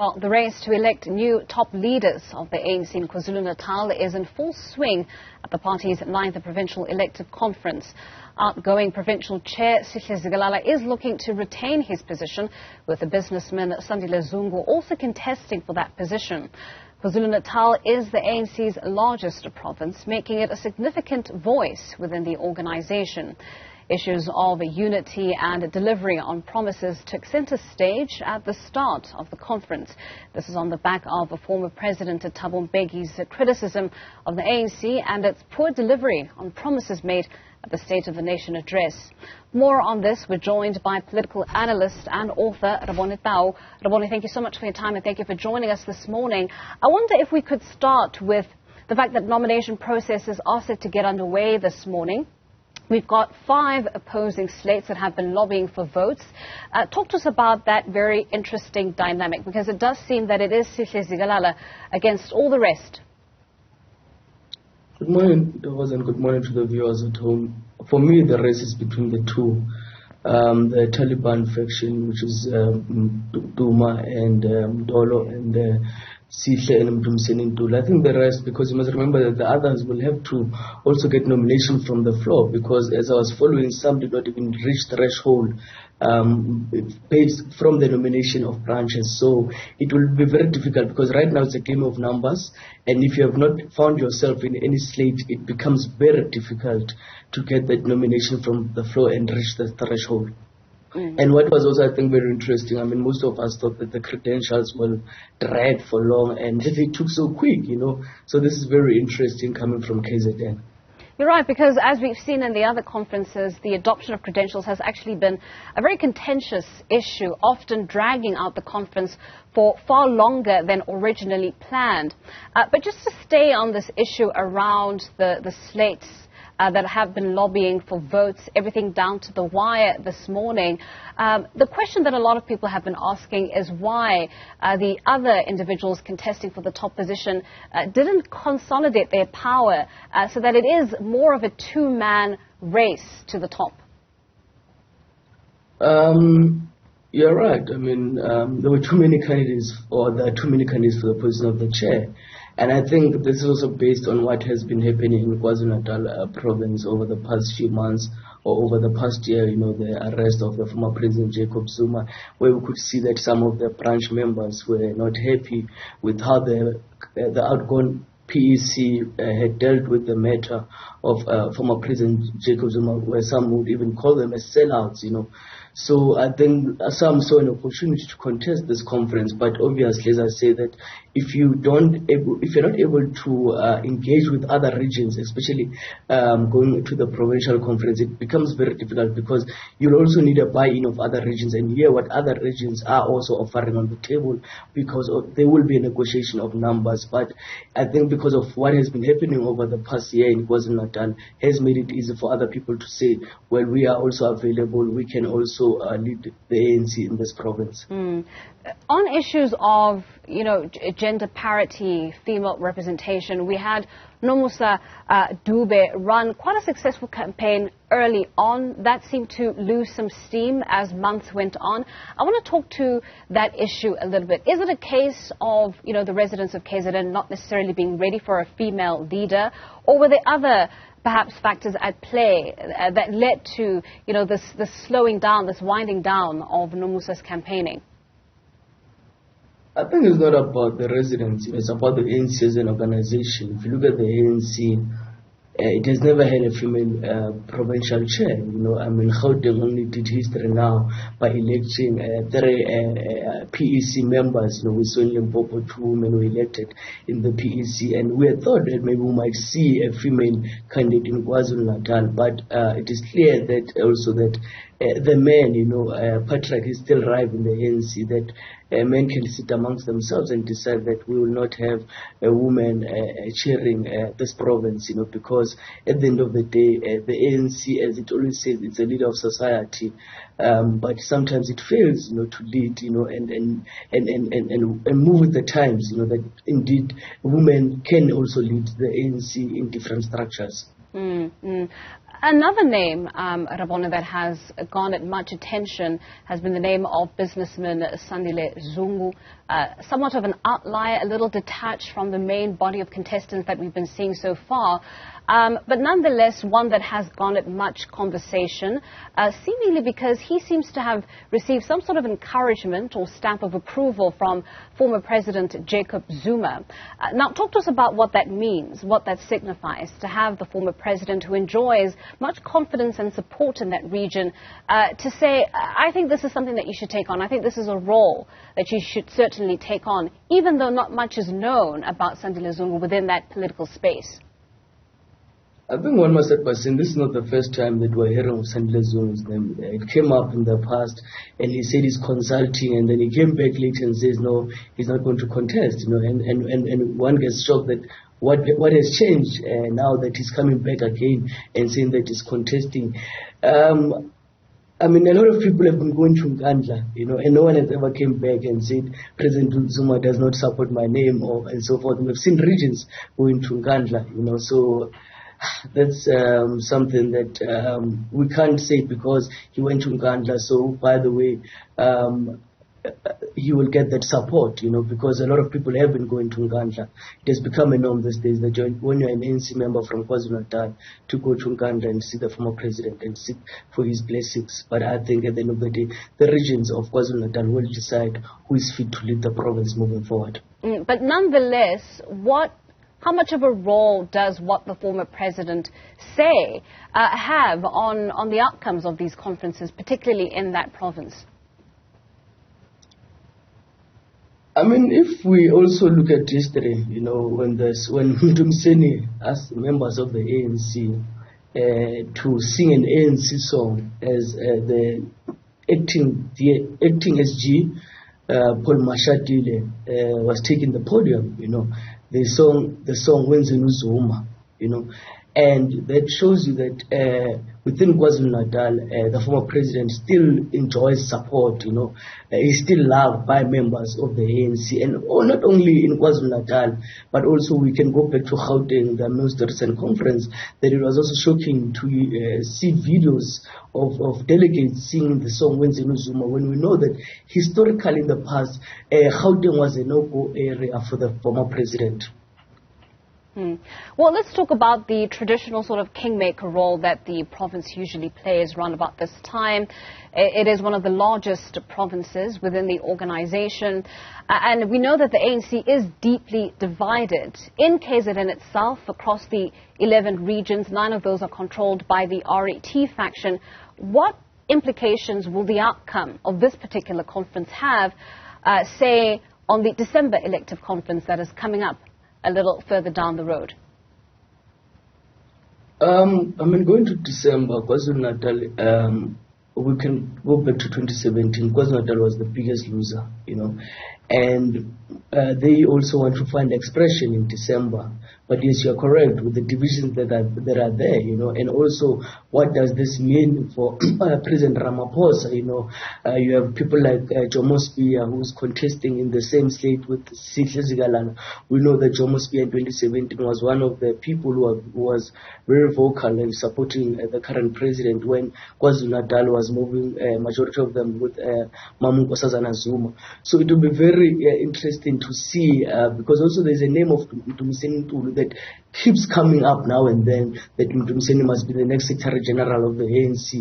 Well, the race to elect new top leaders of the ANC in KwaZulu-Natal is in full swing at the party's 9th provincial elective conference. Outgoing provincial chair Sihle Zikalala is looking to retain his position, with the businessman Sihle Zuma also contesting for that position. KwaZulu-Natal is the ANC's largest province, making it a significant voice within the organisation. Issues of unity and delivery on promises took centre stage at the start of the conference. This is on the back of former President Thabo Mbeki's criticism of the ANC and its poor delivery on promises made at the State of the Nation address. More on this, we're joined by political analyst and author Rebone Tau. Rebone, thank you so much for your time and thank you for joining us this morning. I wonder if we could start with the fact that nomination processes are set to get underway this morning. We've got 5 opposing slates that have been lobbying for votes. Talk to us about that very interesting dynamic, because it does seem that it is Sihle Zikalala against all the rest. Good morning, and good morning to the viewers at home. For me, the race is between the two. The Taliban faction, which is Zuma and Dolo and Sihle and Mkhize. I think the rest, because you must remember that the others will have to also get nomination from the floor, because as I was following, some did not even reach the threshold based from the nomination of branches. So it will be very difficult, because right now it's a game of numbers, and if you have not found yourself in any slate, it becomes very difficult to get that nomination from the floor and reach the threshold. And what was also, I think, very interesting, I mean, most of us thought that the credentials will drag for long, and they took so quick, So this is very interesting coming from KZN. You're right, because as we've seen in the other conferences, the adoption of credentials has actually been a very contentious issue, often dragging out the conference for far longer than originally planned. But just to stay on this issue around the slates that have been lobbying for votes, everything down to the wire this morning. The question that a lot of people have been asking is why the other individuals contesting for the top position didn't consolidate their power so that it is more of a two-man race to the top. You're right. I mean, there were too many candidates, or there are too many candidates for the position of the chair. And I think this is also based on what has been happening in KwaZulu-Natal province over the past few months, or over the past year, the arrest of the former President Zuma, where we could see that some of the branch members were not happy with how the outgoing PEC had dealt with the matter of former President Zuma, where some would even call them as sellouts, So I think some saw an opportunity to contest this conference, but obviously, as I say, that if you're not able to engage with other regions, especially going to the provincial conference, it becomes very difficult, because you'll also need a buy-in of other regions and hear what other regions are also offering on the table, because there will be a negotiation of numbers. But I think because of what has been happening over the past year in KwaZulu-Natal has made it easy for other people to say, well, we are also available, we can also lead the ANC in this province. On issues of, gender parity, female representation, we had Nomusa Dube run quite a successful campaign early on. That seemed to lose some steam as months went on. I want to talk to that issue a little bit. Is it a case of, the residents of KZN not necessarily being ready for a female leader, or were there other perhaps factors at play that led to, this slowing down, this winding down of Nomusa's campaigning? I think it's not about the residents, it's about the ANC as an organization. If you look at the ANC, it has never had a female provincial chair. Gauteng only did history now by electing 3 PEC members. We saw in Limpopo 2 women were elected in the PEC, and we had thought that maybe we might see a female candidate in KwaZulu-Natal, but it is clear that also that the men, Patrick is still alive in the ANC, that men can sit amongst themselves and decide that we will not have a woman chairing this province, because at the end of the day, the ANC, as it always says, it's a leader of society, but sometimes it fails, to lead, and move with the times, that indeed women can also lead the ANC in different structures. Another name, Rebone, that has garnered much attention has been the name of businessman Sihle Zikalala, somewhat of an outlier, a little detached from the main body of contestants that we've been seeing so far, but nonetheless one that has garnered much conversation, seemingly because he seems to have received some sort of encouragement or stamp of approval from former President Jacob Zuma. Now, talk to us about what that means, what that signifies, to have the former president who enjoys much confidence and support in that region to say, I think this is something that you should take on. I think this is a role that you should certainly take on, even though not much is known about Sihle Zikalala within that political space. I think one must start by saying this is not the first time that we're hearing of Sihle Zikalala's name. It came up in the past, and he said he's consulting, and then he came back later and says, no, he's not going to contest, and one gets shocked that what has changed now that he's coming back again and saying that he's contesting. I mean, a lot of people have been going to Nkandla, and no one has ever came back and said President Zuma does not support my name and so forth. We've seen regions going to Nkandla, so that's something that we can't say because he went to Nkandla. So, by the way, he will get that support, because a lot of people have been going to Nkandla. It has become a norm these days that when you're an ANC member from KwaZulu-Natal to go to Nkandla and see the former president and seek for his blessings. But I think at the end of the day, the regions of KwaZulu-Natal will decide who is fit to lead the province moving forward. But nonetheless, how much of a role does what the former president say have on the outcomes of these conferences, particularly in that province? I mean, if we also look at history, when Mdumiseni asked members of the ANC to sing an ANC song as the acting SG, Paul Mashatile, was taking the podium, the song Wenzenu Zuma, and that shows you that within KwaZulu-Natal, the former president still enjoys support, he's still loved by members of the ANC, and not only in KwaZulu-Natal, but also we can go back to Gauteng, the most recent conference, that it was also shocking to see videos of delegates singing the song Wenzenu Zuma, when we know that historically in the past, Gauteng was a no-go area for the former president. Well, let's talk about the traditional sort of kingmaker role that the province usually plays around about this time. It is one of the largest provinces within the organization, and we know that the ANC is deeply divided. In KZN itself, across the 11 regions, 9 of those are controlled by the RET faction. What implications will the outcome of this particular conference have, say, on the December elective conference that is coming up a little further down the road? Going to December, KwaZulu-Natal, we can go back to 2017. KwaZulu-Natal was the biggest loser, and they also want to find expression in December. But yes, you're correct with the divisions that are there, and also what does this mean for President Ramaphosa? You have people like Jomo Spear, who's contesting in the same slate with Sihle Zikalala. We know that Jomo Spear in 2017 was one of the people who was very vocal in supporting the current president when KwaZulu-Natal was moving, majority of them with Nkosazana Zuma. So it will be very interesting to see, because also there's a name of Mdumiseni Ntuli that keeps coming up now and then, that Mdumiseni must be the next Secretary General of the ANC,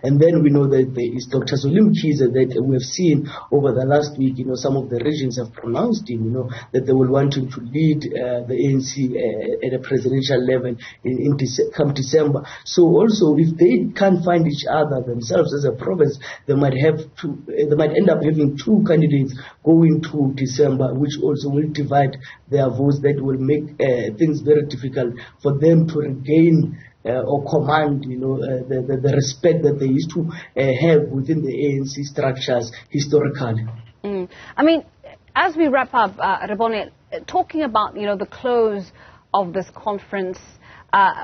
and then we know that there is Dr Zweli Mkhize that we have seen over the last week, some of the regions have pronounced him, that they will want him to lead the ANC at a presidential level come December. So also, if they can't find each other themselves as a province, they might end up having 2 candidates going to December, which also will divide their votes, that will make things very difficult for them to regain or command, the respect that they used to have within the ANC structures historically. I mean, as we wrap up, Rebone, talking about, the close of this conference,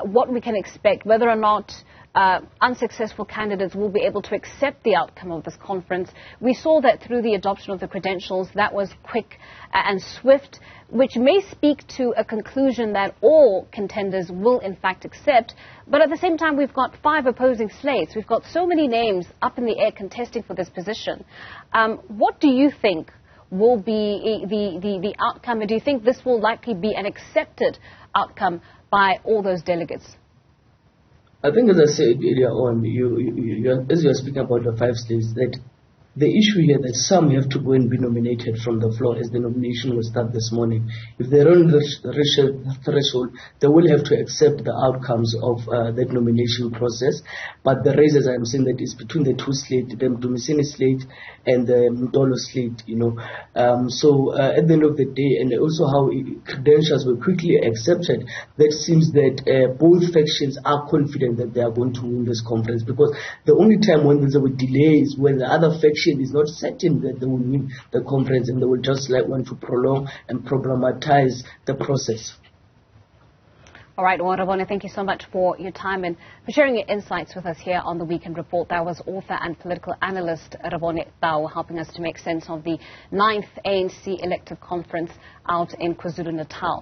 what we can expect, whether or not unsuccessful candidates will be able to accept the outcome of this conference. We saw that through the adoption of the credentials, that was quick and swift, which may speak to a conclusion that all contenders will in fact accept. But at the same time, we've got 5 opposing slates. We've got so many names up in the air contesting for this position. What do you think will be the outcome? And do you think this will likely be an accepted outcome by all those delegates? I think, as I said earlier on, as you are speaking about the 5 states, that the issue here that some have to go and be nominated from the floor, as the nomination will start this morning. If they're on the threshold, they will have to accept the outcomes of that nomination process. But the race, as I'm saying, that is between the 2 slates, the Mdumiseni slate and the Mdolo slate, So at the end of the day, and also how credentials were quickly accepted, that seems that both factions are confident that they are going to win this conference, because the only time when there will delay is when the other faction is not certain that they will win the conference, and they will just want to prolong and problematize the process. All right, Rebone, thank you so much for your time and for sharing your insights with us here on the Weekend Report. That was author and political analyst Rebone Tau, helping us to make sense of the 9th ANC elective conference out in KwaZulu-Natal.